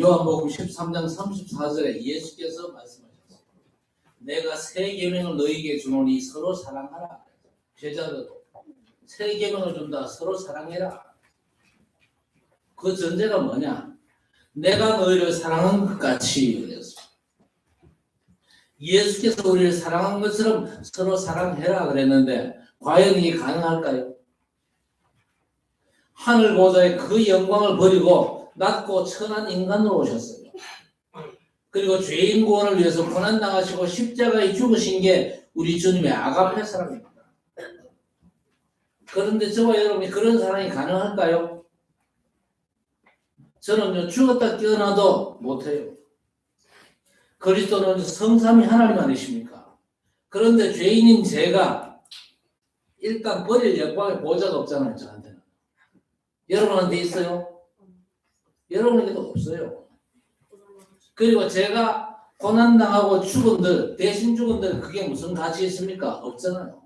요한복음 13장 34절에 예수께서 말씀하셨습니다. 내가 새 계명을 너희에게 주노니 서로 사랑하라. 제자들도 새 계명을 준다. 서로 사랑해라. 그 전제가 뭐냐? 내가 너희를 사랑한 것 같이 그랬습니다. 예수께서 우리를 사랑한 것처럼 서로 사랑해라 그랬는데 과연 이게 가능할까요? 하늘 보좌의 그 영광을 버리고 낮고 천한 인간으로 오셨어요. 그리고 죄인 구원을 위해서 고난당하시고 십자가에 죽으신 게 우리 주님의 아가페 사랑입니다. 그런데 저와 여러분이 그런 사랑이 가능할까요? 저는요, 죽었다 깨어나도 못해요. 그리스도는 성삼위 하나님 아니십니까? 그런데 죄인인 제가 일단 버릴 영광의 보좌가 없잖아요, 저한테는. 여러분한테 있어요? 여러분에게도 없어요. 그리고 제가 고난당하고 죽은들, 대신 죽은들 그게 무슨 가치 있습니까? 없잖아요.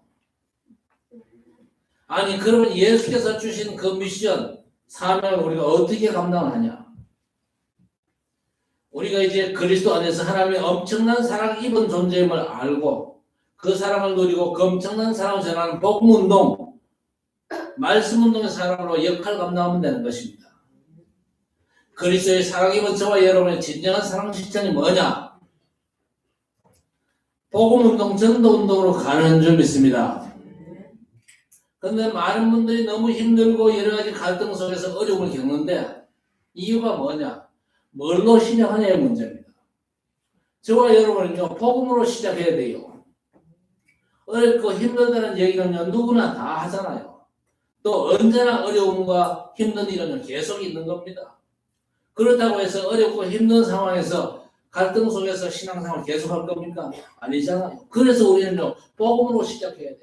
아니 그러면 예수께서 주신 그 미션, 사명을 우리가 어떻게 감당을 하냐? 우리가 이제 그리스도 안에서 하나님의 엄청난 사랑 입은 존재임을 알고 그 사랑을 누리고 그 엄청난 사랑을 전하는 복음운동, 말씀운동의 사람으로 역할 감당하면 되는 것입니다. 그리스도의 사랑 입은 저와 여러분의 진정한 사랑 실천이 뭐냐? 복음운동, 전도운동으로 가는 줄 믿습니다. 그런데 많은 분들이 너무 힘들고 여러 가지 갈등 속에서 어려움을 겪는데 이유가 뭐냐? 뭘로 시작하냐의 문제입니다. 저와 여러분은요, 복음으로 시작해야 돼요. 어렵고 힘들다는 얘기는요, 누구나 다 하잖아요. 또 언제나 어려움과 힘든 일은 계속 있는 겁니다. 그렇다고 해서 어렵고 힘든 상황에서 갈등 속에서 신앙생활 계속 할 겁니까? 아니잖아요. 그래서 우리는요, 복음으로 시작해야 돼요.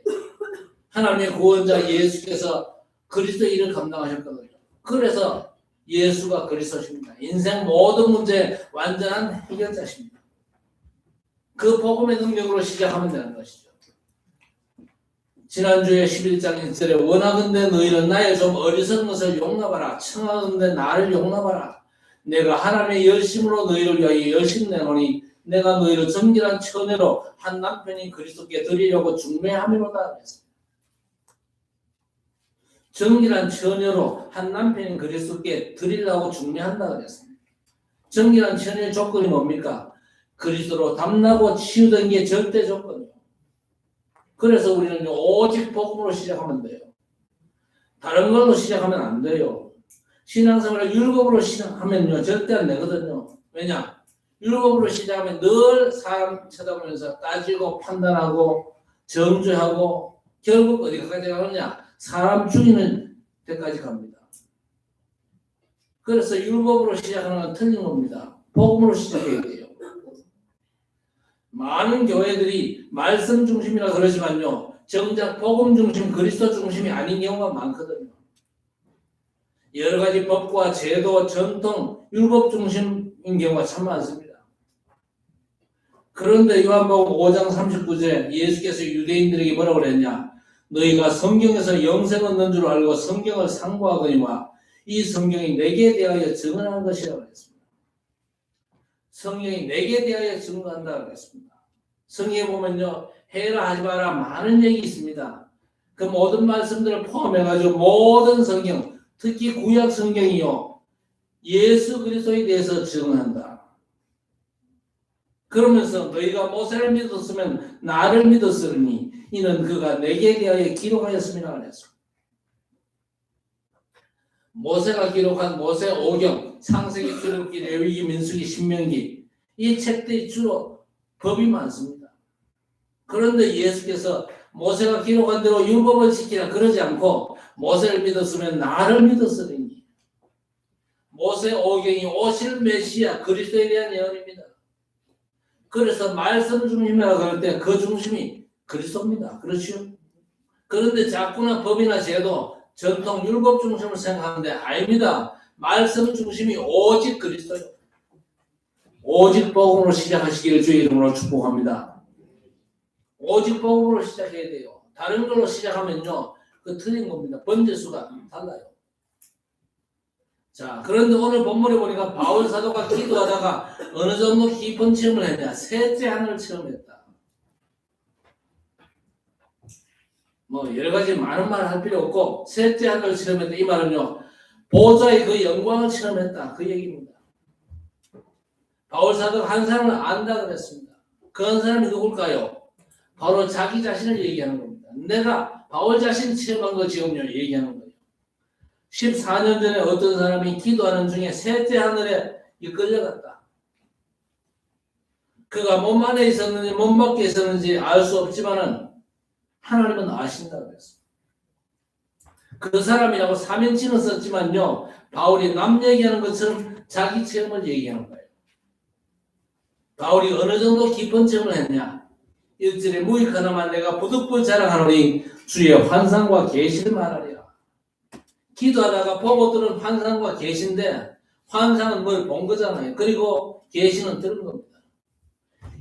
하나님의 구원자 예수께서 그리스도의 일을 감당하셨거든요. 그래서 예수가 그리스도십니다. 인생 모든 문제의 완전한 해결자십니다. 그 복음의 능력으로 시작하면 되는 것이죠. 지난주에 11장 1절에 원하건대 너희는 나의 좀 어리석은 것을 용납하라. 청하건대 나를 용납하라. 내가 하나님의 열심으로 너희를 위하여 열심 내노니 내가 너희를 정결한 처녀로 한 남편인 그리스도께 드리려고 중매함이로다. 정결한 처녀로 한 남편인 그리스도께 드리려고 중매한다 그랬습니다. 정결한 처녀의 조건이 뭡니까? 그리스도로 담나고 치유된 게 절대 조건이에요. 그래서 우리는 오직 복음으로 시작하면 돼요. 다른 걸로 시작하면 안 돼요. 신앙생활을 율법으로 시작하면요 절대 안 되거든요. 왜냐? 율법으로 시작하면 늘 사람 쳐다보면서 따지고 판단하고 정죄하고 결국 어디까지 가느냐? 사람 죽이는 데까지 갑니다. 그래서 율법으로 시작하는 건 틀린 겁니다. 복음으로 시작해야 돼요. 많은 교회들이 말씀 중심이라 그러지만요, 정작 복음 중심, 그리스도 중심이 아닌 경우가 많거든요. 여러 가지 법과 제도, 전통, 율법 중심인 경우가 참 많습니다. 그런데 요한복음 5장 39절 예수께서 유대인들에게 뭐라고 그랬냐? 너희가 성경에서 영생 얻는 줄 알고 성경을 상고하거니와 이 성경이 내게 대하여 증언한 것이라고 했습니다. 성경이 내게 대하여 증언한다고 했습니다. 성경에 보면요, 해라 하지 마라 많은 얘기 있습니다. 그 모든 말씀들을 포함해가지고 모든 성경, 특히 구약 성경이요, 예수 그리스도에 대해서 증언한다. 그러면서 너희가 모세를 믿었으면 나를 믿었으니 이는 그가 내게 대하여 기록하였음이라 그랬습니다. 모세가 기록한 모세 오경, 창세기, 출애굽기, 레위기, 민수기, 신명기 이 책들이 주로 법이 많습니다. 그런데 예수께서 모세가 기록한 대로 율법을 지키라 그러지 않고 모세를 믿었으면 나를 믿었으니 모세 오경이 오실 메시아 그리스도에 대한 예언입니다. 그래서 말씀 중심이라 그럴 때 그 중심이 그리스도입니다. 그렇죠? 그런데 자꾸나 법이나 제도, 전통, 율법 중심을 생각하는데 아닙니다. 말씀 중심이 오직 그리스도예요. 오직 복음으로 시작하시기를 주의 이름으로 축복합니다. 오직 복음으로 시작해야 돼요. 다른 걸로 시작하면요, 그 틀린 겁니다. 번제수가 달라요. 자, 그런데 오늘 본문에 보니까 바울 사도가 기도하다가 어느 정도 깊은 체험을 했냐? 셋째 하늘을 체험했다. 뭐 여러 가지 많은 말을 할 필요 없고 셋째 하늘을 체험했다. 이 말은요, 보좌의 그 영광을 체험했다. 그 얘기입니다. 바울 사도가 한 사람을 안다 그랬습니다. 그 한 사람이 누굴까요? 바로 자기 자신을 얘기하는 겁니다. 내가 바울 자신이 체험한 거 지금요 얘기하는 거예요. 14년 전에 어떤 사람이 기도하는 중에 셋째 하늘에 이끌려갔다. 그가 몸 안에 있었는지 몸 밖에 있었는지 알 수 없지만은 하나님은 아신다 그랬습니다. 그 사람이라고 사명칭은 썼지만요, 바울이 남 얘기하는 것처럼 자기 체험을 얘기하는 거예요. 바울이 어느 정도 깊은 체험을 했냐? 1절에 무익하나마 내가 부득불 자랑하노니 주의 환상과 계시를 말하리라. 기도하다가 보고 들은 환상과 계시인데 환상은 뭘 본 거잖아요. 그리고 계시는 들은 겁니다.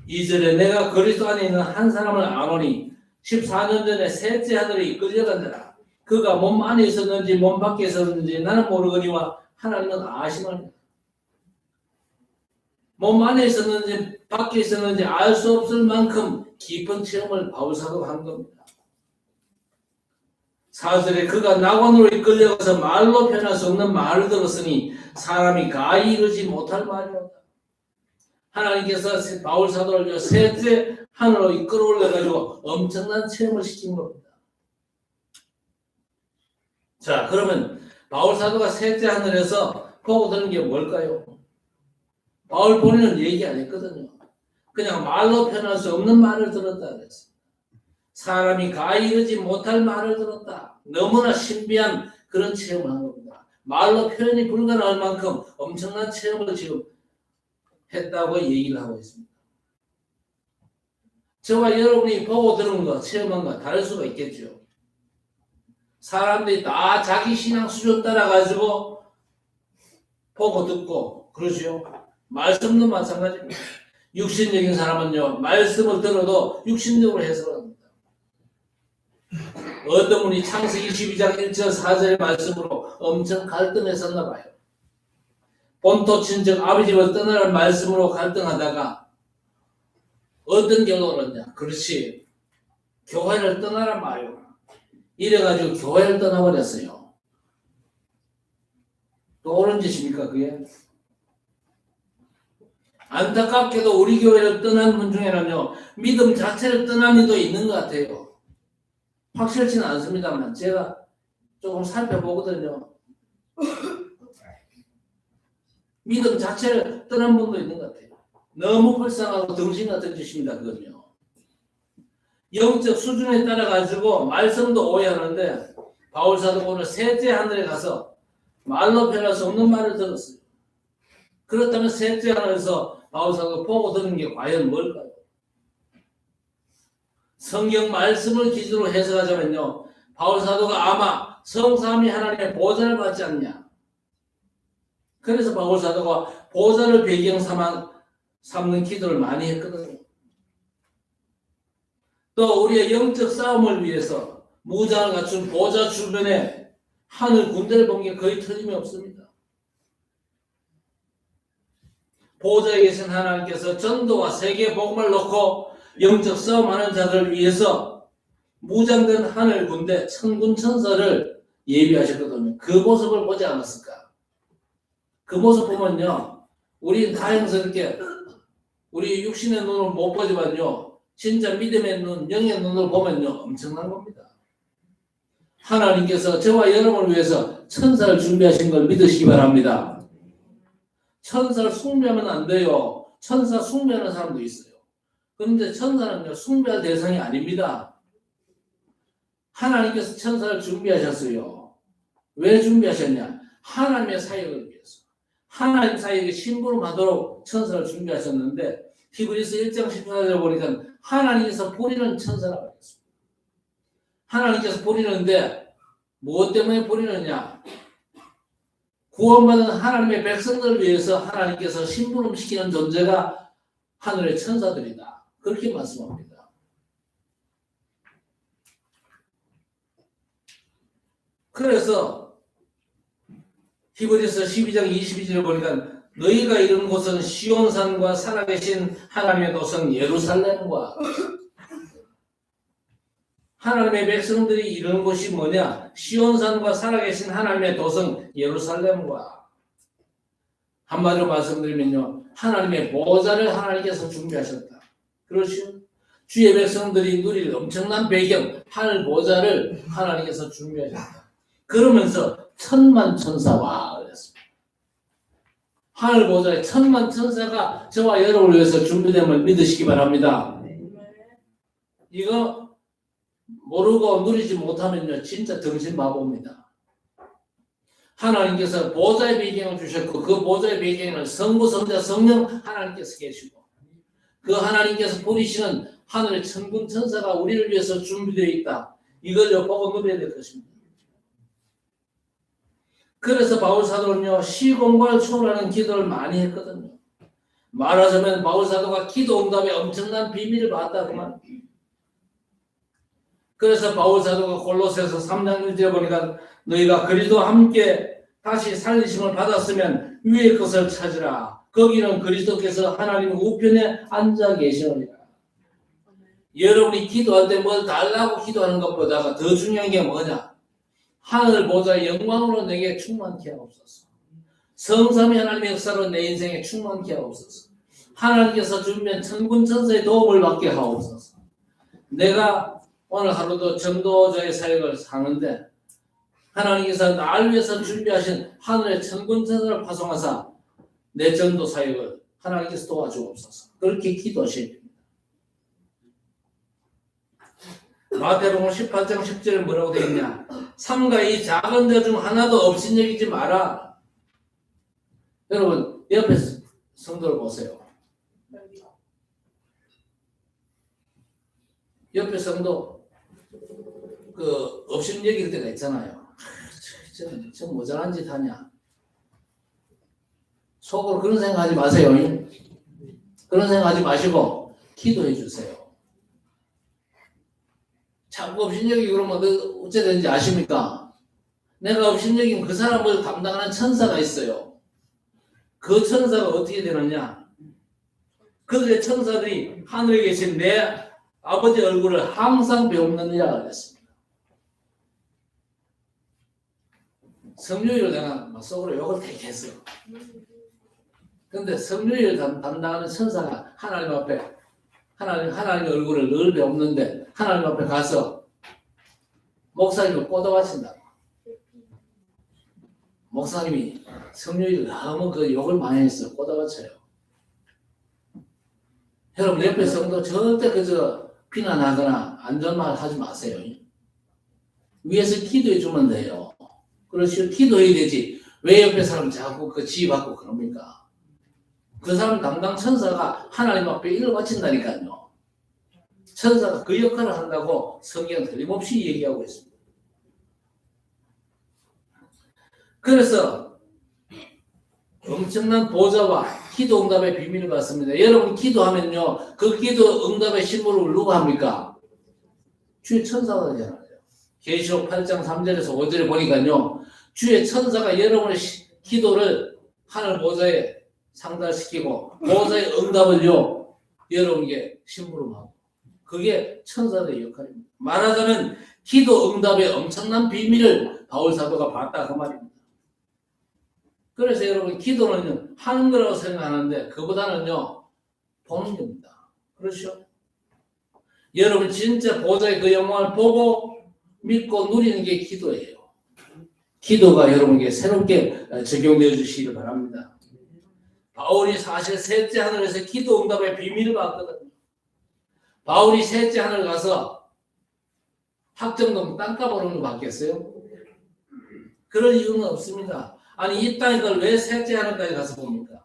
2절에 내가 그리스도 안에 있는 한 사람을 아노니 14년 전에 셋째 하늘에 이끌려간 자라. 그가 몸 안에 있었는지 몸 밖에 있었는지 나는 모르거니와 하나님은 아시노니. 몸 안에 있었는지 밖에 있었는지 알 수 없을 만큼 깊은 체험을 바울 사도가 한 겁니다. 4절에 그가 낙원으로 이끌려가서 말로 표현할 수 없는 말을 들었으니 사람이 가히 이르지 못할 말이었다. 하나님께서 바울 사도를 셋째 하늘로 이끌어 올려가지고 엄청난 체험을 시킨 겁니다. 자, 그러면 바울 사도가 셋째 하늘에서 보고 들은 게 뭘까요? 바울 본인은 얘기 안 했거든요. 그냥 말로 표현할 수 없는 말을 들었다 그랬어요. 사람이 가히 이르지 못할 말을 들었다. 너무나 신비한 그런 체험을 한 겁니다. 말로 표현이 불가능할 만큼 엄청난 체험을 지금 했다고 얘기를 하고 있습니다. 저와 여러분이 보고 들은 거, 체험한 거 다를 수가 있겠죠. 사람들이 다 자기 신앙 수준 따라가지고 보고 듣고 그러죠. 말씀도 마찬가지입니다. 육신적인 사람은요, 말씀을 들어도 육신적으로 해석을 합니다. 어떤 분이 창세기 12장 1절 4절의 말씀으로 엄청 갈등했었나 봐요. 본토 친정 아버지 집을 떠나라는 말씀으로 갈등하다가 어떤 결론을 얻냐? 그렇지, 교회를 떠나란 말이오. 이래가지고 교회를 떠나버렸어요. 또 옳은 짓입니까 그게? 안타깝게도 우리 교회를 떠난 분 중에는요, 믿음 자체를 떠난 이도 있는 것 같아요. 확실치는 않습니다만 제가 조금 살펴보거든요. 믿음 자체를 떠난 분도 있는 것 같아요. 너무 불쌍하고 등신 같은 짓입니다. 그건요. 영적 수준에 따라 가지고 말씀도 오해하는데 바울 사도가 오늘 셋째 하늘에 가서 말로 표현할 수 없는 말을 들었어요. 그렇다면 셋째 하늘에서 바울 사도가 보고 들은 게 과연 뭘까요? 성경 말씀을 기준으로 해석하자면요, 바울 사도가 아마 성삼위 하나님의 보좌를 받지 않냐. 그래서 바울 사도가 보좌를 배경 삼는 기도를 많이 했거든요. 또 우리의 영적 싸움을 위해서 무장을 갖춘 보좌 주변에 하늘 군대를 본 게 거의 틀림이 없습니다. 보좌에 계신 하나님께서 전도와 세계 복음을 놓고 영적 싸움하는 자들을 위해서 무장된 하늘 군대 천군 천사를 예비하셨거든요. 그 모습을 보지 않았을까? 그 모습 보면요, 우리 다행스럽게 우리 육신의 눈으로 못 보지만요, 진짜 믿음의 눈, 영의 눈으로 보면요, 엄청난 겁니다. 하나님께서 저와 여러분을 위해서 천사를 준비하신 걸 믿으시기 바랍니다. 천사를 숭배하면 안 돼요. 천사 숭배하는 사람도 있어요. 그런데 천사는요, 숭배할 대상이 아닙니다. 하나님께서 천사를 준비하셨어요. 왜 준비하셨냐? 하나님의 사역을 위해서. 하나님 사역에 심부름하도록 천사를 준비하셨는데 히브리서 1장 14절에 보니까 하나님께서 보리는 천사라고 했습니다. 하나님께서 보리는데 무엇 때문에 보리느냐? 구원받은 하나님의 백성들을 위해서 하나님께서 심부름시키는 존재가 하늘의 천사들이다. 그렇게 말씀합니다. 그래서 히브리서 12장 22절에 보니까 너희가 이른 곳은 시온산과 살아계신 하나님의 도성 예루살렘과 하나님의 백성들이 이르는 곳이 뭐냐? 시온산과 살아계신 하나님의 도성 예루살렘과 한마디로 말씀드리면요. 하나님의 보좌를 하나님께서 준비하셨다. 그렇죠? 주의 백성들이 누릴 엄청난 배경, 하늘 보좌를 하나님께서 준비하셨다. 그러면서 천만 천사와 그랬습니다. 하늘 보좌에 천만 천사가 저와 여러분을 위해서 준비됨을 믿으시기 바랍니다. 이거 모르고 누리지 못하면요 진짜 정신바보입니다. 하나님께서 보좌의 배경을 주셨고 그 보좌의 배경에는 성부, 성자, 성령 하나님께서 계시고 그 하나님께서 부리시는 하늘의 천군 천사가 우리를 위해서 준비되어 있다. 이걸 보고 누려야 될 것입니다. 그래서 바울 사도는요 시공간을 초월하는 기도를 많이 했거든요. 말하자면 바울 사도가 기도 응답에 엄청난 비밀을 받았다 그 말. 그래서 바울 사도가 골로새서 3장 1절에 보니까 너희가 그리스도와 함께 다시 살리심을 받았으면 위의 것을 찾으라. 거기는 그리스도께서 하나님 우편에 앉아 계시느니라. 여러분이 기도할 때 뭘 달라고 기도하는 것보다가 더 중요한 게 뭐냐? 하늘 보좌의 영광으로 내게 충만케 하옵소서. 성삼위 하나님의 역사로 내 인생에 충만케 하옵소서. 하나님께서 주면 천군 천사의 도움을 받게 하옵소서. 내가 오늘 하루도 전도자의 사역을 하는데 하나님께서 나를 위해서 준비하신 하늘의 천군 천사를 파송하사 내 전도 사역을 하나님께서 도와주옵소서. 그렇게 기도하셔야 됩니다. 마태복음 18장 10절에 뭐라고 되어 있냐? 삼가 이 작은 자 중 하나도 업신여기지 마라. 여러분 옆에 성도를 보세요. 옆에 성도 그 업신여길 때가 있잖아요. 저 모자란 짓 하냐? 속으로 그런 생각하지 마세요. 그런 생각하지 마시고 기도해 주세요. 자꾸 업신여기고 그러면 어째 되는지 아십니까? 내가 업신여기면 그 사람을 담당하는 천사가 있어요. 그 천사가 어떻게 되느냐? 그들의 천사들이 하늘에 계신 내 아버지 얼굴을 항상 배우느니라 그랬습니다. 성유일을 내가 막 속으로 욕을 되게 했어요. 근데 성유일을 담당하는 천사가 하나님 앞에 하나님의 얼굴을 늘 배우는데 하나님 앞에 가서 목사님을 꼬다바친다. 목사님이 성유일을 너무 그 욕을 많이 했어요. 꼬다바쳐요. 여러분 옆에 성도 절대 그저 비난하거나 안 좋은 말 하지 마세요. 위에서 기도해 주면 돼요. 그렇죠. 기도해야 되지. 왜 옆에 사람 자꾸 그 지휘받고 그럽니까? 그 사람 담당 천사가 하나님 앞에 일을 바친다니까요. 천사가 그 역할을 한다고 성경은 틀림없이 얘기하고 있습니다. 그래서 엄청난 보좌와 기도 응답의 비밀을 받습니다. 여러분 기도하면요 그 기도 응답의 신부를 누가 합니까? 주의 천사가 되잖아요. 계시록 8장 3절에서 5절에 보니까요 주의 천사가 여러분의 기도를 하늘 보좌에 상달시키고 보좌의 응답을요 여러분에게 심부름하고 그게 천사들의 역할입니다. 말하자면 기도 응답의 엄청난 비밀을 바울 사도가 봤다 그 말입니다. 그래서 여러분 기도는 하는 거라고 생각하는데 그보다는요 보는 겁니다. 그렇죠? 여러분 진짜 보좌의 그 영광을 보고 믿고 누리는 게 기도예요. 기도가 여러분에게 새롭게 적용되어 주시기를 바랍니다. 바울이 사실 셋째 하늘에서 기도 응답의 비밀을 받거든요. 바울이 셋째 하늘 가서 합정동 땅값으로 받겠어요? 그럴 이유는 없습니다. 아니 이 땅에 걸 왜 셋째 하늘까지 가서 봅니까?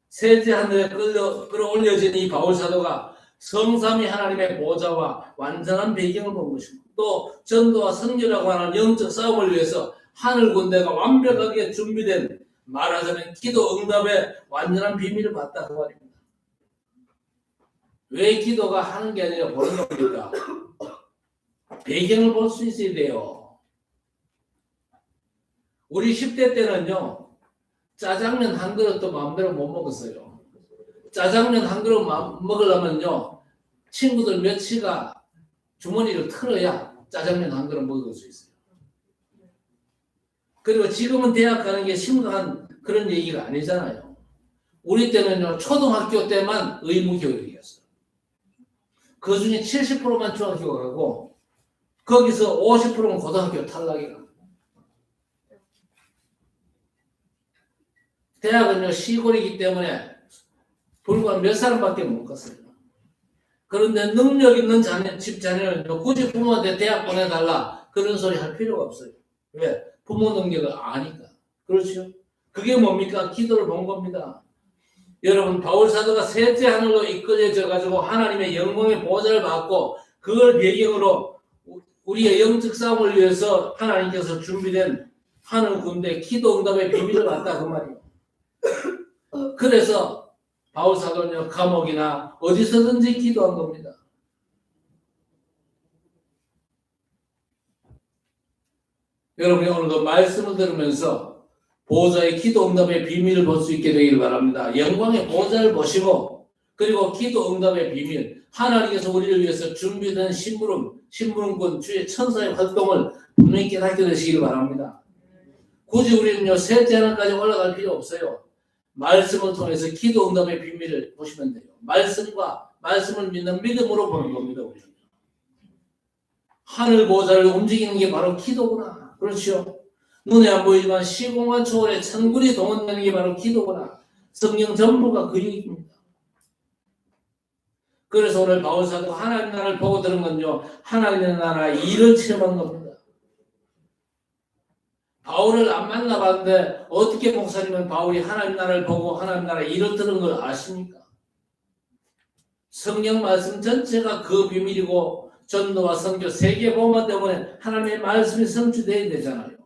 셋째 하늘에 끌어올려진 이 바울 사도가 성삼위 하나님의 보좌와 완전한 배경을 본 것입니다. 또 전도와 선교라고 하는 영적 싸움을 위해서 하늘 군대가 완벽하게 준비된 말하자면 기도 응답의 완전한 비밀을 봤다 그 말입니다. 왜 기도가 하는 게 아니라 보는 겁니까? 배경을 볼 수 있어야 돼요. 우리 10대 때는요, 짜장면 한 그릇도 마음대로 못 먹었어요. 짜장면 한 그릇 먹으려면요, 친구들 몇치가 주머니를 털어야 짜장면 한 그릇 먹을 수 있어요. 그리고 지금은 대학 가는 게 심각한 그런 얘기가 아니잖아요. 우리 때는요, 초등학교 때만 의무교육이었어요. 그 중에 70%만 중학교 가고, 거기서 50%는 고등학교 탈락이라. 대학은요, 시골이기 때문에 불과 몇 사람밖에 못 갔어요. 그런데 능력 있는 집 자녀는요, 굳이 부모한테 대학 보내달라 그런 소리 할 필요가 없어요. 왜? 부모 능력을 아니까. 그렇죠? 그게 뭡니까? 기도를 본 겁니다. 여러분, 바울 사도가 셋째 하늘로 이끌려져 가지고 하나님의 영광의 보좌를 받고 그걸 배경으로 우리의 영적 싸움을 위해서 하나님께서 준비된 하늘 군대 기도 응답의 비밀을 받다 그 말이에요. 그래서 바울 사도는요, 감옥이나 어디서든지 기도한 겁니다. 여러분이 오늘도 말씀을 들으면서 보좌의 기도 응답의 비밀을 볼 수 있게 되기를 바랍니다. 영광의 보좌를 보시고, 그리고 기도 응답의 비밀, 하나님께서 우리를 위해서 준비된 심부름꾼 주의 천사의 활동을 분명히 깨닫게 되시기를 바랍니다. 굳이 우리는요, 셋째 하늘까지 올라갈 필요 없어요. 말씀을 통해서 기도 응답의 비밀을 보시면 돼요. 말씀을 믿는 믿음으로 보는 겁니다. 우리는. 하늘 보좌를 움직이는 게 바로 기도구나. 그렇죠? 눈에 안 보이지만 시공간 초월에 천군이 동원되는 게 바로 기도구나. 성령 전부가 그 얘기입니다. 그래서 오늘 바울 사도가 하나님 나라를 보고 들은 건요, 하나님의 나라 일을 체험한 겁니다. 바울을 안 만나봤는데 어떻게 목사님은 바울이 하나님 나라를 보고 하나님 나라 일을 들은 걸 아십니까? 성경 말씀 전체가 그 비밀이고 전도와 선교 세계복음화 때문에 하나님의 말씀이 성취되어야 되잖아요.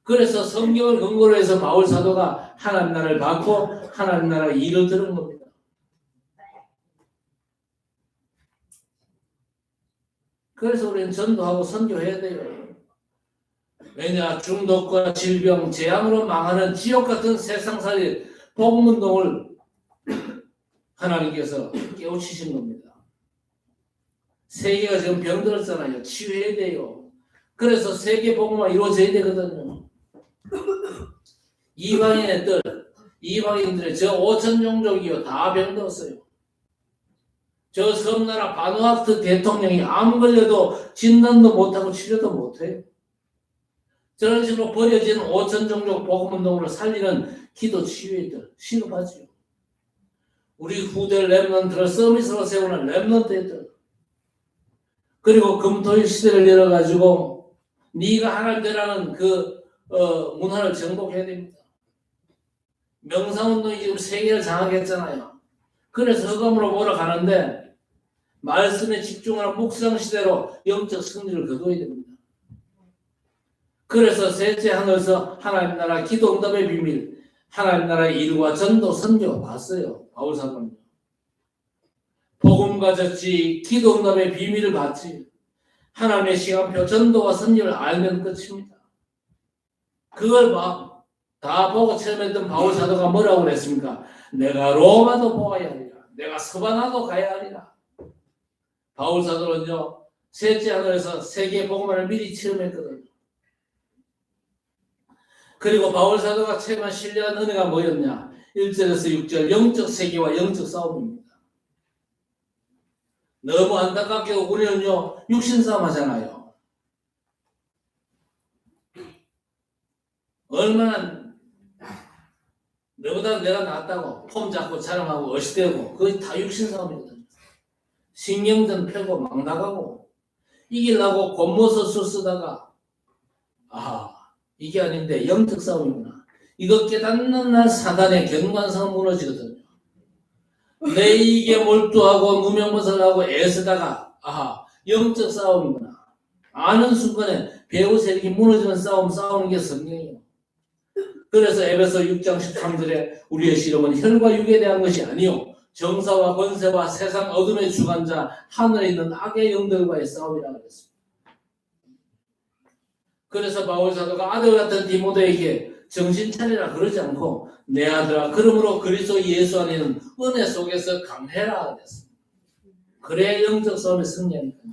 그래서 성경을 근거로 해서 바울 사도가 하나님 나라를 받고 하나님 나라 일을 들은 겁니다. 그래서 우리는 전도하고 선교해야 돼요. 왜냐, 중독과 질병, 재앙으로 망하는 지옥 같은 세상살이 복음운동을 하나님께서 깨우치신 겁니다. 세계가 지금 병들었잖아요. 치유해야 돼요. 그래서 세계 복음화 이루어져야 되거든요. 이방인들의 저 5천 종족이요, 다 병들었어요. 저 섬나라 바누아투 대통령이 암 걸려도 진단도 못하고 치료도 못해요. 저런 식으로 버려진 5천 종족 복음운동으로 살리는 기도 치유애들 시급하지요. 우리 후대 렘넌트를 서밋으로 세우는 렘넌트들, 그리고 금토일 시대를 열어가지고 네가 하나님 되라는 그 문화를 정복해야 됩니다. 명상운동이 지금 세계를 장악했잖아요. 그래서 흑암으로 몰아가는데 말씀에 집중하는 묵상 시대로 영적 승리를 거둬야 됩니다. 그래서 셋째 하늘에서 하나님 나라 기도 응답의 비밀, 하나님 나라의 일과 전도 선교 봤어요. 바울 사도는 복음 가졌지, 기도 응답의 비밀을 봤지, 하나님의 시간표 전도와 선교를 알면 끝입니다. 그걸 다 보고 체험했던 바울 사도가 뭐라고 그랬습니까? 내가 로마도 보아야 하리라, 내가 서바나도 가야 하리라. 바울 사도는요, 셋째 하늘에서 세계 복음화를 미리 체험했거든요. 그리고 바울 사도가 체험한 신뢰한 은혜가 뭐였냐? 1절에서 6절 영적 세계와 영적 싸움입니다. 너무 안타깝게도 우리는요, 육신싸움 하잖아요. 얼마나 너보다 내가 낫다고 폼 잡고 자랑하고 어시대고, 그게 다 육신싸움이거든요. 신경전 펴고 막 나가고 이기려고 곤모서술 쓰다가 이게 아닌데 영적 싸움이구나. 이거 깨닫는 날 사단의 경관성은 무너지거든요. 내 이익에 몰두하고 누명벗어나고 애쓰다가 영적 싸움이구나. 아는 순간에 배후 세력이 무너지는 싸우는 게 성경이에요. 그래서 에베소 6장 13절에 우리의 씨름은 혈과 육에 대한 것이 아니요 정사와 권세와 세상 어둠의 주관자 하늘에 있는 악의 영들과의 싸움이라고 그랬습니다. 그래서 바울 사도가 아들 같은 디모데에게 정신 차리라 그러지 않고 내 아들아 그러므로 그리스도 예수 안에는 은혜 속에서 강해라 그랬습니다. 그래야 영적 싸움에 승리하니까요.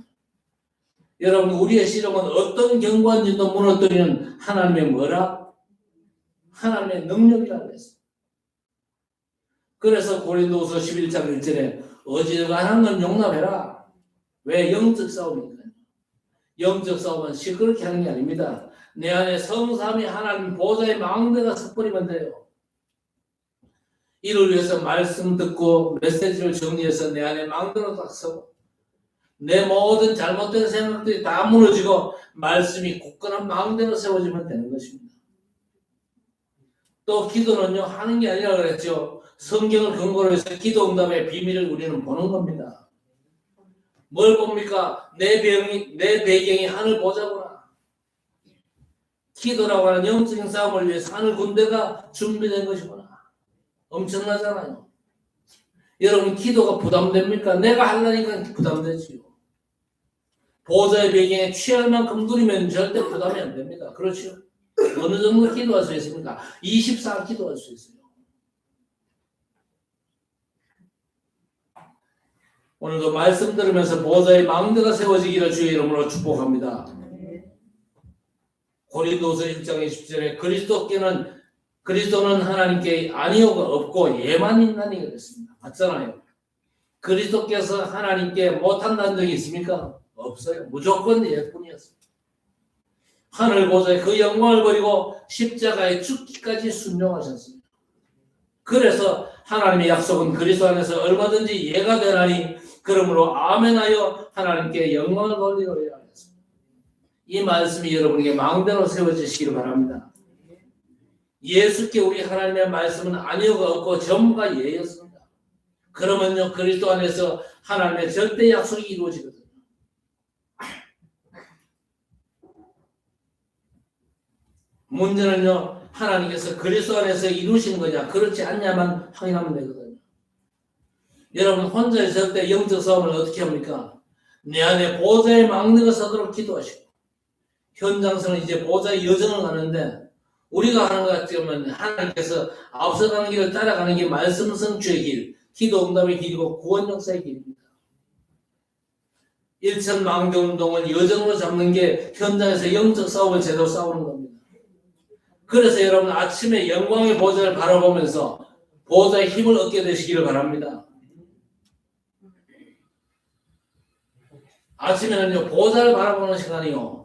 여러분 우리의 실험은 어떤 경관진도 무너뜨리는 하나님의 뭐라? 하나님의 능력이라고 그랬어요. 그래서 고린도후서 11장 1절에 어지간한 건 용납해라. 왜? 영적 싸움이니까요. 영적 싸움은 시끄럽게 하는 게 아닙니다. 내 안에 성삼위 하나님 보좌의 망대가 섞버리면 돼요. 이를 위해서 말씀 듣고 메시지를 정리해서 내 안에 망대로 딱 서고 내 모든 잘못된 생각들이 다 무너지고 말씀이 굳건한 망대로 세워지면 되는 것입니다. 또 기도는요 하는 게 아니라 그랬죠. 성경을 근거로 해서 기도 응답의 비밀을 우리는 보는 겁니다. 뭘 봅니까? 내 배경이 하늘 보자구나. 기도라고 하는 영적인 싸움을 위해서 하늘 군대가 준비된 것이구나. 엄청나잖아요. 여러분 기도가 부담됩니까? 내가 하려니까 부담되지요. 보좌의 배경에 취할 만큼 누리면 절대 부담이 안 됩니다. 그렇죠? 어느 정도 기도할 수 있습니까? 24 기도할 수 있어요. 오늘도 말씀 들으면서 보좌의 망대가 세워지기를 주의 이름으로 축복합니다. 고린도서 1장 20절에 그리스도는 하나님께 아니오가 없고 예만 있나니 그랬습니다. 맞잖아요. 그리스도께서 하나님께 못한다는 적이 있습니까? 없어요. 무조건 예뿐이었어요. 하늘 보좌에 그 영광을 버리고 십자가에 죽기까지 순종하셨습니다. 그래서 하나님의 약속은 그리스도 안에서 얼마든지 예가 되나니 그러므로 아멘하여 하나님께 영광을 돌리노라 하셨습니다. 이 말씀이 여러분에게 망대로 세워지시기를 바랍니다. 예수께 우리 하나님의 말씀은 아니오가 없고 전부가 예였습니다. 그러면요 그리스도 안에서 하나님의 절대 약속이 이루어지거든요. 문제는요 하나님께서 그리스도 안에서 이루신 거냐 그렇지 않냐만 확인하면 되거든요. 여러분 혼자 있을 때 영적 싸움을 어떻게 합니까? 내 안에 보좌의 망대가 서도록 기도하시고 현장에서는 이제 보좌의 여정을 가는데 우리가 하는 것 같으면 하나님께서 앞서가는 길을 따라가는 게 말씀 성취의 길, 기도 응답의 길이고 구원 역사의 길입니다. 일천망대 운동을 여정으로 잡는 게 현장에서 영적 싸움을 제대로 싸우는 겁니다. 그래서 여러분 아침에 영광의 보좌를 바라보면서 보좌의 힘을 얻게 되시기를 바랍니다. 아침에는요 보좌를 바라보는 시간이요.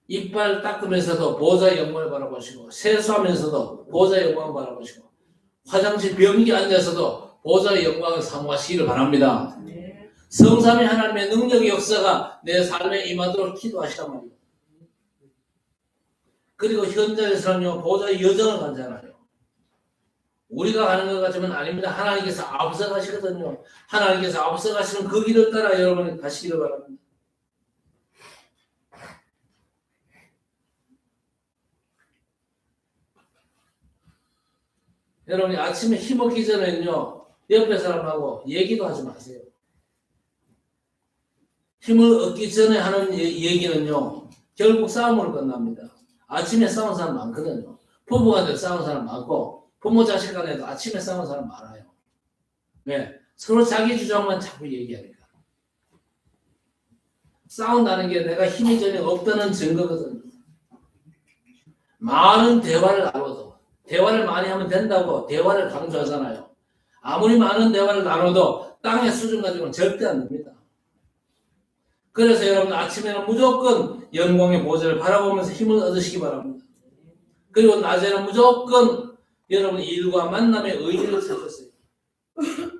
이빨 닦으면서도 보좌의 영광을 바라보시고 세수하면서도 보좌의 영광을 바라보시고 화장실 변기에 앉아서도 보좌의 영광을 사모하시기를 바랍니다. 성삼위 하나님의 능력의 역사가 내 삶에 임하도록 기도하시란 말이에요. 그리고 현장에서는요 보좌의 여정을 가잖아요. 우리가 가는 것 같지만 아닙니다. 하나님께서 앞서 가시거든요. 하나님께서 앞서 가시는 그 길을 따라 여러분이 가시기를 바랍니다. 여러분이 아침에 힘없기 전에는요 옆에 사람하고 얘기도 하지 마세요. 힘을 얻기 전에 하는 얘기는요 결국 싸움으로 끝납니다. 아침에 싸운 사람 많거든요. 부부간에 싸운 사람 많고 부모 자식 간에도 아침에 싸운 사람 많아요. 왜? 서로 자기 주장만 자꾸 얘기하니까. 싸운다는 게 내가 힘이 전혀 없다는 증거거든요. 많은 대화를 나눠도 대화를 많이 하면 된다고 대화를 강조하잖아요. 아무리 많은 대화를 나눠도 땅의 수준 가지고는 절대 안 됩니다. 그래서 여러분 아침에는 무조건 영광의 보좌를 바라보면서 힘을 얻으시기 바랍니다. 그리고 낮에는 무조건 여러분 일과 만남의 의미를 찾으세요.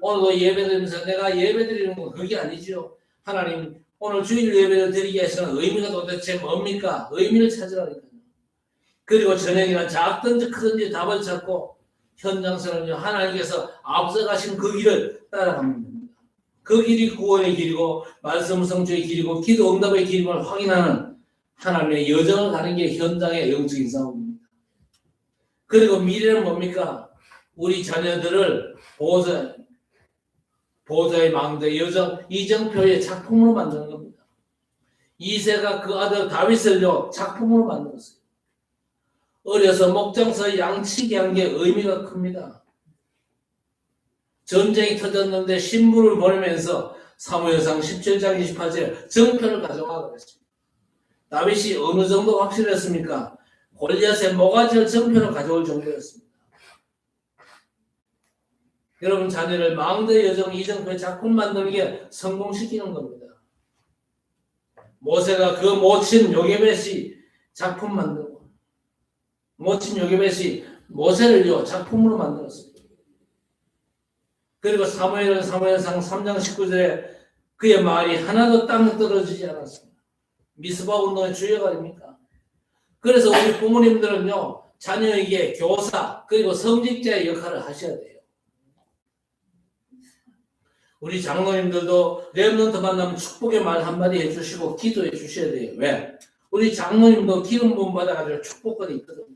오늘도 예배드리면서 내가 예배드리는 건 그게 아니죠. 하나님 오늘 주일 예배를 드리게 하시는 의미가 도대체 뭡니까? 의미를 찾으라니까요. 그리고 저녁이나 작든지 크든지 답을 찾고 현장에서는요 하나님께서 앞서가신 그 길을 따라가면 됩니다. 그 길이 구원의 길이고 말씀 성취의 길이고 기도 응답의 길임을 확인하는 하나님의 여정을 가는 게 현장의 영적인 싸움입니다. 그리고 미래는 뭡니까? 우리 자녀들을 보좌의 망대 여정 이정표의 작품으로 만드는 겁니다. 이새가 그 아들 다윗을요 작품으로 만들었어요. 어려서 목장서 양치기 한 게 의미가 큽니다. 전쟁이 터졌는데 신부를 보내면서 사무엘상 17장 28절 정표를 가져가고 그랬습니다. 다윗이 어느 정도 확실했습니까? 골리앗의 모가지를 정표로 가져올 정도였습니다. 여러분 자녀를 망대 여정 이정표의 작품 만들게 성공시키는 겁니다. 모세가 그 모친 요게벳이 작품 만들고 모친 요게벳이 모세를요 작품으로 만들었습니다. 그리고 사무엘은 사무엘상 3장 19절에 그의 말이 하나도 땅에 떨어지지 않았습니다. 미스바 운동의 주요가 아닙니까? 그래서 우리 부모님들은요 자녀에게 교사 그리고 성직자의 역할을 하셔야 돼요. 우리 장로님들도 렘넌트 만나면 축복의 말 한마디 해주시고 기도해 주셔야 돼요. 왜? 우리 장로님도 기름 부음 받아가지고 축복권이 있거든요.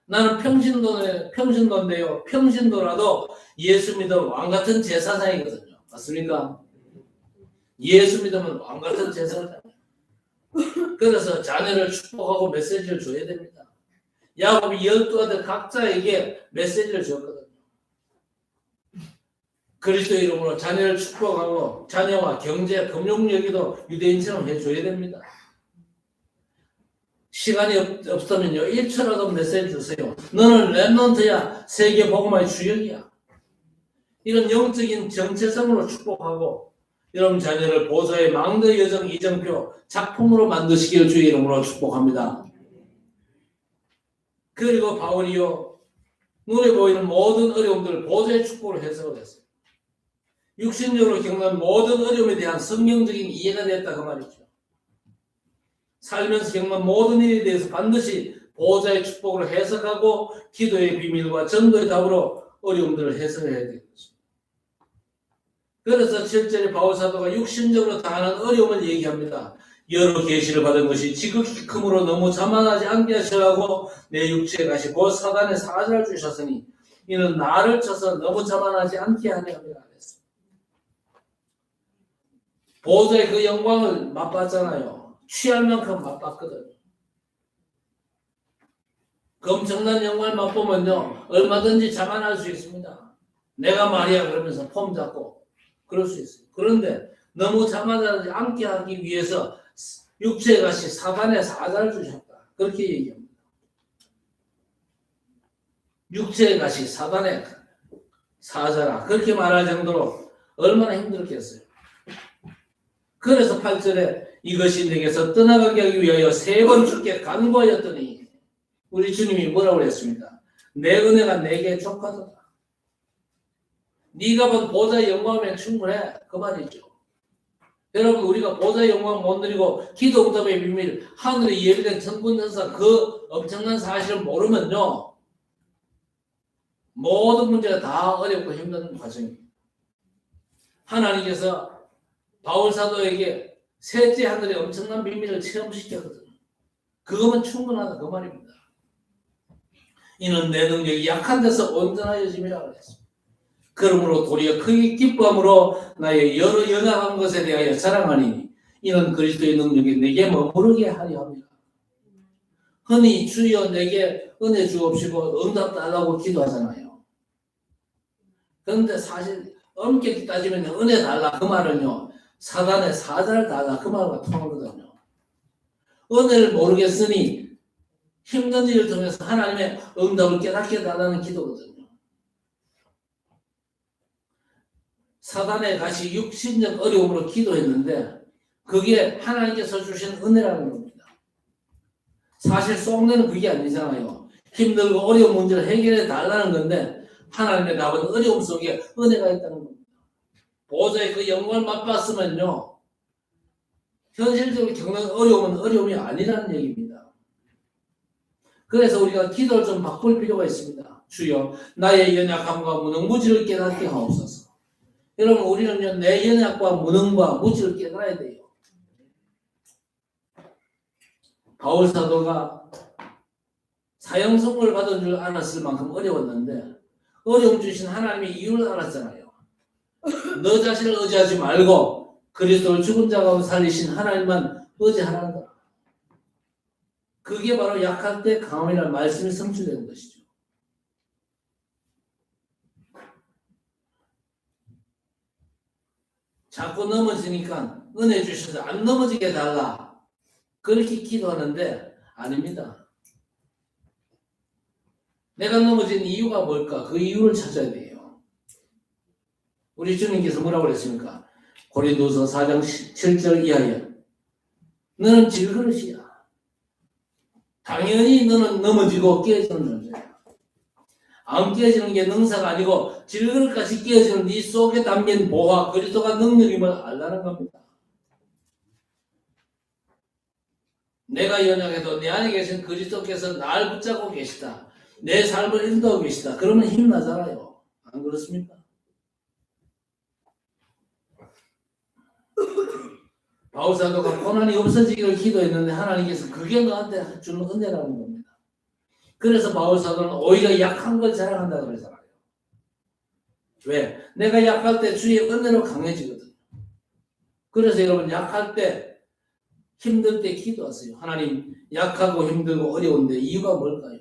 나는 평신도인데요. 평신도라도 예수 믿으면 왕같은 제사장이거든요. 맞습니까? 예수 믿으면 왕같은 제사장. 그래서 자녀를 축복하고 메시지를 줘야 됩니다. 야곱이 12아들 각자에게 메시지를 줬거든요. 그리스도의 이름으로 자녀를 축복하고 자녀와 경제, 금융력에도 유대인처럼 해줘야 됩니다. 시간이 없다면요 1초라도 메시지 주세요. 너는 렘넌트야. 세계 복음화의 주역이야. 이런 영적인 정체성으로 축복하고 여러분 자녀를 보좌의 망대 여정 이정표 작품으로 만드시기를 주의 이름으로 축복합니다. 그리고 바울이요 눈에 보이는 모든 어려움들을 보좌의 축복으로 해석을 했어요. 육신적으로 겪는 모든 어려움에 대한 성경적인 이해가 됐다 그 말이죠. 살면서 겪는 모든 일에 대해서 반드시 보호자의 축복으로 해석하고 기도의 비밀과 전도의 답으로 어려움들을 해석해야 되는 것입니다. 그래서 7절에 바울사도가 육신적으로 당하는 어려움을 얘기합니다. 여러 계시를 받은 것이 지극히 크므로 너무 자만하지 않게 하시라고 내 육체에 가시 곧 사단의 사자를 주셨으니 이는 나를 쳐서 너무 자만하지 않게 하려 합니다. 보호자의 그 영광을 맛봤잖아요. 취할 만큼 맛봤거든요. 그 엄청난 영광을 맛보면요 얼마든지 자만할 수 있습니다. 내가 말이야 그러면서 폼 잡고 그럴 수 있어요. 그런데 너무 자만하지 않게 하기 위해서 육체에 가시 사단의 사자를 주셨다. 그렇게 얘기합니다. 육체에 가시 사단의 사자라 그렇게 말할 정도로 얼마나 힘들었겠어요. 그래서 8절에 이것이 내게서 떠나가게 하기 위하여 3번 주께 간구하였더니 우리 주님이 뭐라고 했습니까? 내 은혜가 내게 족하도다. 네가 본 보좌의 영광이면 충분해. 그 말이죠. 여러분 우리가 보좌의 영광 못 누리고 기도 응답의 비밀 하늘에 예비된 천군천사 그 엄청난 사실을 모르면요 모든 문제가 다 어렵고 힘든 과정입니다. 하나님께서 바울 사도에게 셋째 하늘의 엄청난 비밀을 체험시켰거든요. 그거면 충분하다 그 말입니다. 이는 내 능력이 약한 데서 온전하여짐이라고 그랬습니다. 그러므로 도리어 크게 기뻐함으로 나의 여러 연약한 것에 대하여 자랑하니 이는 그리스도의 능력이 내게 머무르게 하려 합니다. 흔히 주여 내게 은혜 주옵시고 응답 달라고 기도하잖아요. 그런데 사실 엄격히 따지면 은혜 달라 그 말은요 사단의 사자를 달라 그 말과 통하거든요. 은혜를 모르겠으니 힘든 일을 통해서 하나님의 응답을 깨닫게 달라는 기도거든요. 사단의 가시 육신적 어려움으로 기도했는데 그게 하나님께서 주신 은혜라는 겁니다. 사실 속내는 그게 아니잖아요. 힘들고 어려운 문제를 해결해 달라는 건데 하나님의 답은 어려움 속에 은혜가 있다는 겁니다. 보호자의 그 영광을 맛봤으면요 현실적으로 겪는 어려움은 어려움이 아니라는 얘기입니다. 그래서 우리가 기도를 좀 바꿀 필요가 있습니다. 주여 나의 연약함과 무능무지를 깨닫게 하옵소서. 여러분 우리는요 내 연약과 무능과 무지를 깨달아야 돼요. 바울 사도가 사형 선고를 받은 줄 알았을 만큼 어려웠는데 어려움 주신 하나님의 이유를 알았잖아요. 너 자신을 의지하지 말고 그리스도를 죽은 자 가운데 살리신 하나님만 의지하라는 것. 그게 바로 약할 때 강함이라는 말씀이 성취되는 것이죠. 자꾸 넘어지니까 은혜 주셔서 안 넘어지게 달라. 그렇게 기도하는데 아닙니다. 내가 넘어진 이유가 뭘까? 그 이유를 찾아야 돼요. 우리 주님께서 뭐라고 그랬습니까? 고린도서 4장 7절 이하에 너는 질그릇이야. 당연히 너는 넘어지고 깨지는 존재야. 안 깨지는 게 능사가 아니고 질그릇까지 깨지는 네 속에 담긴 보화 그리스도가 능력임을 알라는 겁니다. 내가 연약해도 내 안에 계신 그리스도께서 날 붙잡고 계시다. 내 삶을 인도하고 계시다. 그러면 힘나잖아요. 안 그렇습니까? 바울사도가 고난이 없어지기를 기도했는데 하나님께서 그게 너한테 주는 은혜라는 겁니다. 그래서 바울사도는 오히려 약한 걸 자랑한다고 그러잖아요. 왜? 내가 약할 때 주의 은혜로 강해지거든요. 그래서 여러분 약할 때 힘들 때 기도하세요. 하나님 약하고 힘들고 어려운데 이유가 뭘까요?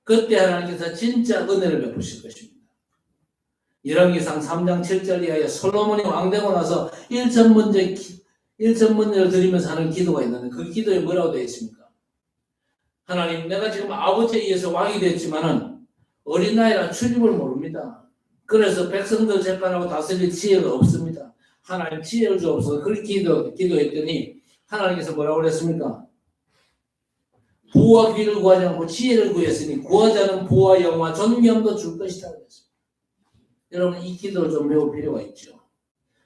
그때 하나님께서 진짜 은혜를 베푸실 것입니다. 열왕기상 3장 7절 이하에 솔로몬이 왕되고 나서 1천문제를 드리면서 하는 기도가 있는데 그 기도에 뭐라고 되어 있습니까? 하나님 내가 지금 아버지에 의해서 왕이 됐지만은 어린 나이라 출입을 모릅니다. 그래서 백성들 재판하고 다스릴 지혜가 없습니다. 하나님 지혜를 주옵소서. 그렇게 기도했더니 하나님께서 뭐라고 그랬습니까? 부와 귀를 구하지 않고 지혜를 구했으니 구하지 않은 부와 영화 존귀함도 줄 것이다 그랬습니다. 여러분 이 기도를 좀 배울 필요가 있죠.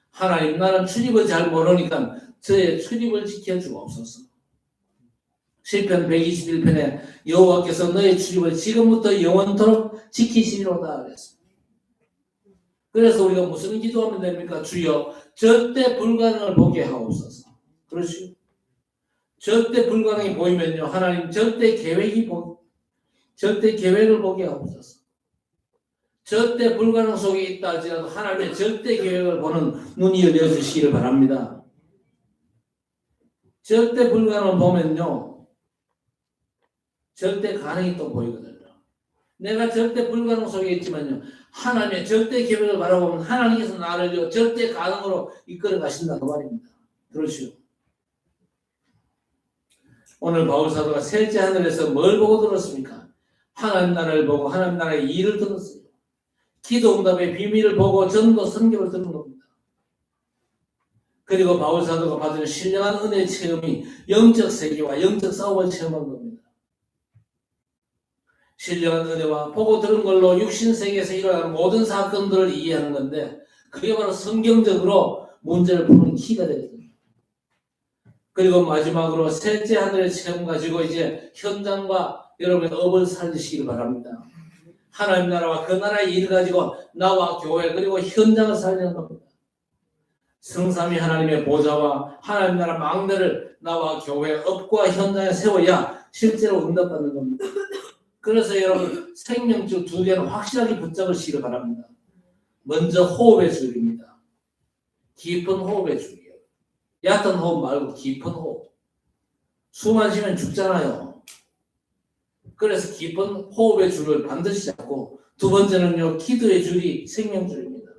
하나님 나는 출입을 잘 모르니까 저의 출입을 지켜주옵소서. 시편 121편에 여호와께서 너의 출입을 지금부터 영원토록 지키시리로다 그랬습니다. 그래서 우리가 무슨 기도하면 됩니까? 주여 절대 불가능을 보게 하옵소서. 그렇죠? 절대 불가능이 보이면요 하나님 절대 계획을 보게 하옵소서. 절대 불가능 속에 있다 할지라도 하나님의 절대 계획을 보는 눈이 열려주시기를 바랍니다. 절대 불가능을 보면요 절대 가능이 또 보이거든요. 내가 절대 불가능 속에 있지만요 하나님의 절대 계획을 바라보면 하나님께서 나를 절대 가능으로 이끌어 가신다 그 말입니다. 그렇죠? 오늘 바울사도가 셋째 하늘에서 뭘 보고 들었습니까? 하나님 나라를 보고 하나님 나라의 일을 들었어요. 기도 응답의 비밀을 보고 전도 선교를 들은 겁니다. 그리고 바울사도가 받은 신령한 은혜의 체험이 영적 세계와 영적 싸움을 체험한 겁니다. 신령한 은혜와 보고 들은 걸로 육신 세계에서 일어나는 모든 사건들을 이해하는 건데 그게 바로 성경적으로 문제를 푸는 키가 되거든요. 그리고 마지막으로 셋째 하늘의 체험 가지고 이제 현장과 여러분의 업을 살리시길 바랍니다. 하나님 나라와 그 나라의 일을 가지고 나와 교회 그리고 현장을 살리는 겁니다. 성삼위 하나님의 보좌와 하나님 나라 망대를 나와 교회 업과 현장에 세워야 실제로 응답받는 겁니다. 그래서 여러분 생명줄 두 개는 확실하게 붙잡으시길 바랍니다. 먼저 호흡의 줄입니다. 깊은 호흡의 줄이에요. 얕은 호흡 말고 깊은 호흡. 숨 안 쉬면 죽잖아요. 그래서 깊은 호흡의 줄을 반드시 잡고 두 번째는요 기도의 줄이 생명줄입니다.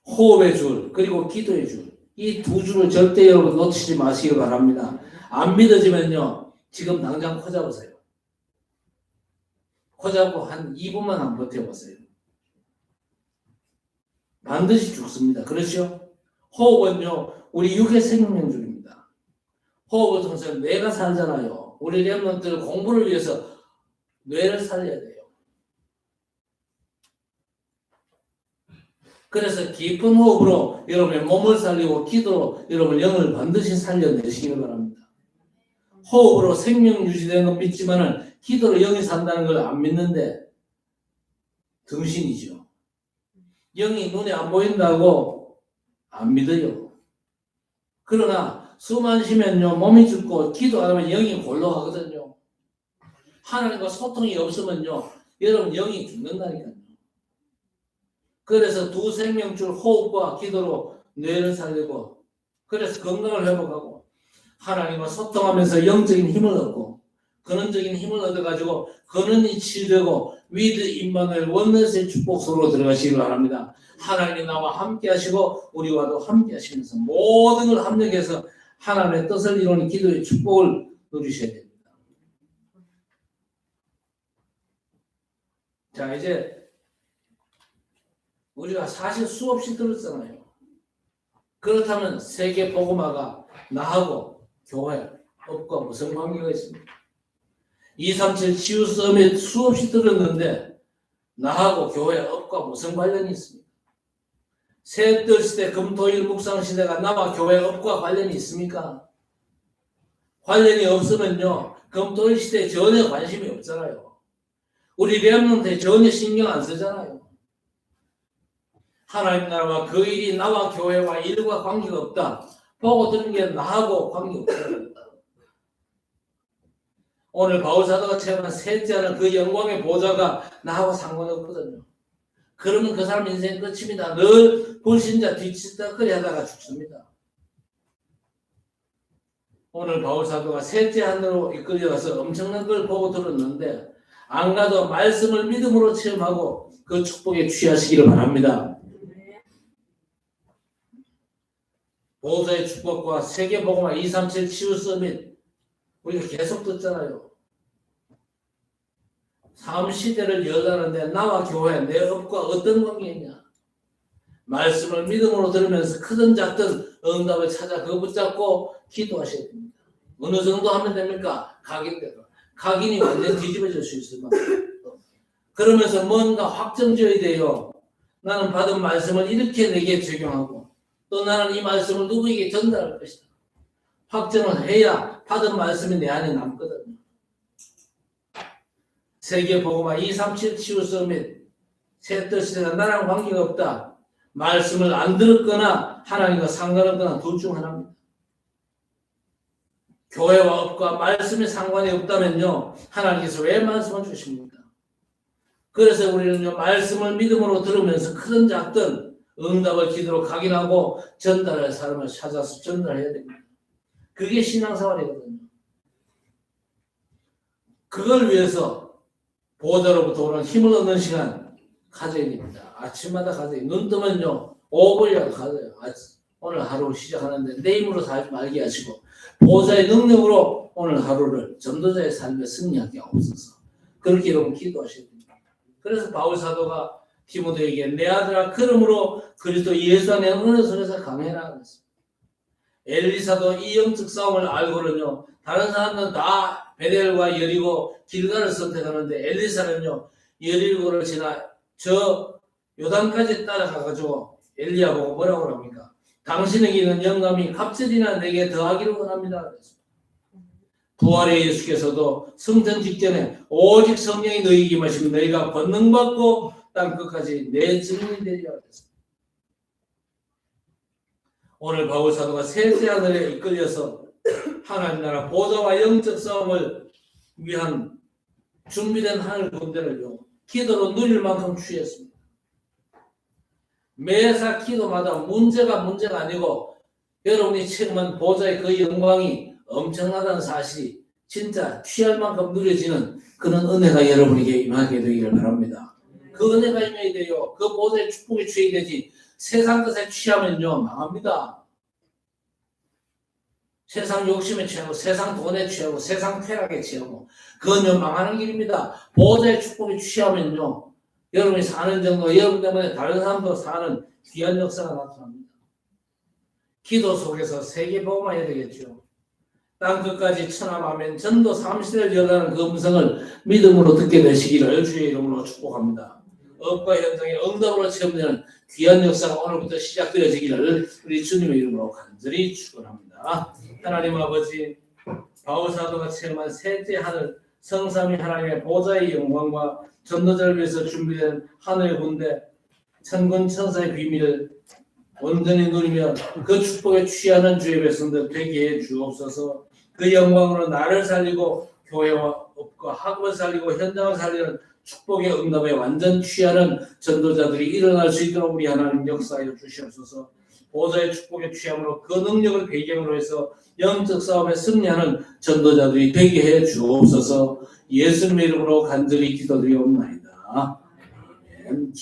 호흡의 줄 그리고 기도의 줄 이 두 줄을 절대 여러분 놓치지 마시길 바랍니다. 안 믿어지면요 지금 당장 코 잡으세요. 코 잡고 한 2분만 한번 버텨보세요. 반드시 죽습니다. 그렇죠? 호흡은요 우리 육의 생명줄입니다. 호흡을 통해서 뇌가 살잖아요. 우리 렘넌트들 공부를 위해서 뇌를 살려야 돼요. 그래서 깊은 호흡으로 여러분의 몸을 살리고 기도로 여러분 영을 반드시 살려내시기 바랍니다. 호흡으로 생명 유지되는 건 믿지만은 기도로 영이 산다는 걸 안 믿는데 등신이죠. 영이 눈에 안 보인다고 안 믿어요. 그러나 숨 안 쉬면요 몸이 죽고 기도 안 하면 영이 골로 가거든요. 하나님과 소통이 없으면요 여러분 영이 죽는다니까요. 그래서 두 생명줄 호흡과 기도로 뇌를 살리고, 그래서 건강을 회복하고, 하나님과 소통하면서 영적인 힘을 얻고, 근원적인 힘을 얻어가지고 근원이 치유되고 위드 임마누엘 원넷의 축복 속으로 들어가시길 바랍니다. 하나님이 나와 함께 하시고 우리와도 함께 하시면서 모든 걸 합력해서 하나님의 뜻을 이루는 기도의 축복을 누리셔야 됩니다. 자, 이제 우리가 사실 수없이 들었잖아요. 그렇다면 세계 복음화가 나하고 교회, 업과 무슨 관계가 있습니까? 237 치유 서밋 수없이 들었는데 나하고 교회, 업과 무슨 관련이 있습니까? 새뜰 시대, 금토일 묵상 시대가 나와 교회, 업과 관련이 있습니까? 관련이 없으면요, 금토일 시대에 전혀 관심이 없잖아요. 우리 렘넌트에 전혀 신경 안 쓰잖아요. 하나님 나라와 그 일이 나와 교회와 일과 관계가 없다. 보고 듣는 게 나하고 관계없다. 오늘 바울사도가 체험한 셋째하는 그 영광의 보좌가 나하고 상관없거든요. 그러면 그 사람 인생 끝입니다. 늘 불신자 뒤치다거리 하다가 죽습니다. 오늘 바울사도가 셋째 하늘로 이끌려가서 엄청난 걸 보고 들었는데 안 가도 말씀을 믿음으로 체험하고 그 축복에 취하시기를 바랍니다. 보좌의 축복과 세계복음화 237 치유 서밋 우리가 계속 듣잖아요. 삶 시대를 열라는데 나와 교회, 내 업과 어떤 관계냐? 말씀을 믿음으로 들으면서 크든 작든 응답을 찾아 그거 붙잡고 기도하셔야 됩니다. 어느 정도 하면 됩니까? 각인대로. 각인이 완전 뒤집어질 수 있으면. 그러면서 뭔가 확정지어야 돼요. 나는 받은 말씀을 이렇게 내게 적용하고 또 나는 이 말씀을 누구에게 전달할 것이다. 확정을 해야 받은 말씀이 내 안에 남거든요. 세계복음화 237 치유 서밋 새뜰 시대가 나랑 관계가 없다. 말씀을 안 들었거나 하나님과 상관없거나 둘 중 하나입니다. 교회와 업과 말씀에 상관이 없다면요. 하나님께서 왜 말씀을 주십니까? 그래서 우리는요. 말씀을 믿음으로 들으면서 크든 작든 응답을 기도로 각인하고 전달할 사람을 찾아서 전달해야 됩니다. 그게 신앙생활이거든요. 그걸 위해서 보호자로부터 오는 힘을 얻는 시간 가져야 됩니다. 아침마다 가져야 돼요. 눈 뜨면요. 5분이라도 가져요. 오늘 하루 시작하는데 내 힘으로 살지 말게 하시고 보호자의 능력으로 오늘 하루를 전도자의 삶에 승리하게 하옵소서. 그렇게 여러분 기도하셔야 됩니다. 그래서 바울 사도가 디모데에게 내 아들아 그러므로 그리스도 예수 안에 어느 선에서 강해라 그랬습니다. 엘리사도 이 영적 싸움을 알고는요. 다른 사람들은 다 베델과 여리고 길가를 선택하는데 엘리사는요. 여리고를 지나 저 요단까지 따라가가지고 엘리야 보고 뭐라고 합니까? 당신에게 있는 영감이 갑절이나 내게 더하기를 원합니다. 부활의 예수께서도 승천 직전에 오직 성령이 너희에게 임하시면 너희가 권능받고 땅 끝까지 내 증인이 되리라 그랬습니다. 오늘 바울 사도가 셋째 하늘에 이끌려서 하나님 나라 보좌와 영적 싸움을 위한 준비된 하늘 군대를요 기도로 누릴 만큼 취했습니다. 매사 기도마다 문제가 아니고 여러분이 체험한 보좌의 그 영광이 엄청나다는 사실이 진짜 취할 만큼 누려지는 그런 은혜가 여러분에게 임하게 되기를 바랍니다. 그 은혜가 임해야 돼요. 그 보좌의 축복이 취해야 되지 세상 것에 취하면요 망합니다. 세상 욕심에 취하고 세상 돈에 취하고 세상 쾌락에 취하고 그건요 망하는 길입니다. 보좌의 축복이 취하면요 여러분이 사는 정도 여러분 때문에 다른 사람도 사는 귀한 역사가 나타납니다. 기도 속에서 세계복음화해야 되겠죠. 땅끝까지 천하만면 전도 3시대를 열라는 그 음성을 믿음으로 듣게 되시기를 주의 이름으로 축복합니다. 업과 현장의 응답으로 체험되는 귀한 역사가 오늘부터 시작되어지기를 우리 주님의 이름으로 간절히 축원합니다. 하나님 아버지 바울 사도가 체험한 셋째 하늘 성삼위 하나님의 보좌의 영광과 전도자를 위해서 준비된 하늘의 군대 천군 천사의 비밀을 온전히 누리며 그 축복에 취하는 주의 백성들 되게 해 주옵소서. 그 영광으로 나를 살리고 교회와 업과 학업을 살리고 현장을 살리는 축복의 응답에 완전 취하는 전도자들이 일어날 수 있도록 우리 하나님 역사하여 주시옵소서. 보좌의 축복에 취함으로 그 능력을 배경으로 해서 영적 싸움에 승리하는 전도자들이 되게 해 주옵소서. 예수님의 이름으로 간절히 기도드리옵나이다. 아멘.